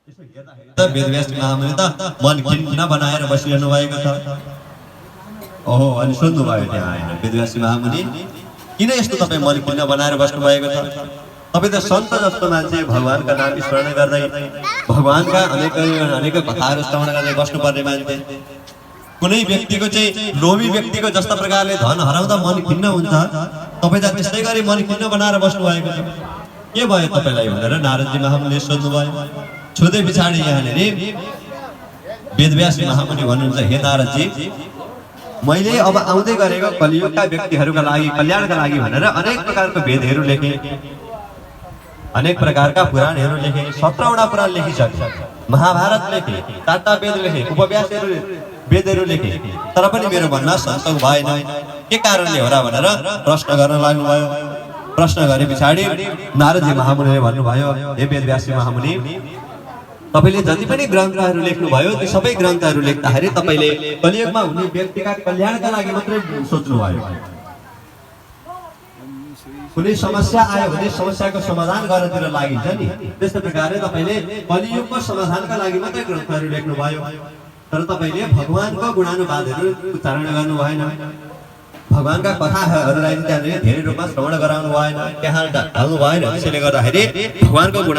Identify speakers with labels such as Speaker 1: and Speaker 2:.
Speaker 1: वेदव्यास महामुनि त मन खिन्न बनाएर बसिरहनु भएको छ। ओहो, अनि सोध्नु भयो त्यहाँ आएन वेदव्यास महामुनि, किन यस्तो तपाईँ मन खिन्न बनाएर बस्नु भएको छ? तपाईँ त सन्त जस्तो मान्छे, भगवानका नाम स्मरण गर्दै भगवानका अनेक कथाहरू श्रवण गर्दै बस्नुपर्ने मान्छे। कुनै व्यक्तिको चाहिँ लोभी व्यक्तिको जस्ता प्रकारले धन हराउँदा मन खिन्न हुन्छ, तपाईँ त त्यस्तै गरी मन खिन्न बनाएर बस्नु भएको छ। के भयो तपाईँलाई भनेर नारदजी महामुनिले सोध्नु भयो। सोधे पछाडि यहाँनिर वेदव्यास महामुनि भन्नुहुन्छ, हे नारदजी, मैले अब आउँदै गरेको कलियुगका व्यक्तिहरूका लागि कल्याणका लागि भनेर अनेक प्रकारको वेदहरू लेखे, अनेक प्रकारका पुराणहरू लेखे, 17वटा पुराण लेखिसके, महाभारत लेखे, 4टा वेद लेखे, उपव्यासहरू वेदहरू लेखे, तर पनि मेरो भन्न सन्तोष भएन। के कारणले हो र भनेर प्रश्न गर्न लाग्नुभयो। प्रश्न गरे पछाडि नारदजी महामुनिले भन्नुभयो, हे वेदव्यास महामुनि, तपाईले जति पनि ग्रन्थहरू लेख्नुभयो ती सबै ग्रन्थहरू लेख्दाखेरि तपाईले कलियुगमा हुने व्यक्तिका कल्याणका लागि मात्रै सोच्नुभयो। कुनै समस्या आयो भने समस्याको समाधान गर्नतिर लागिन्छ नि, त्यस्तै प्रकारले तपाईले कलियुगको समाधानका लागि मात्रै ग्रन्थहरू लेख्नुभयो, तर तपाईले भगवानको गुणानुवादहरू उच्चारण गर्नु भएन। भगवानका कथाहरूलाई त्यहाँनिर धेरै रूपमा श्रवण गराउनु भएन, त्यहाँ ढाल्नु भएन। त्यसैले गर्दाखेरि भगवानको गुण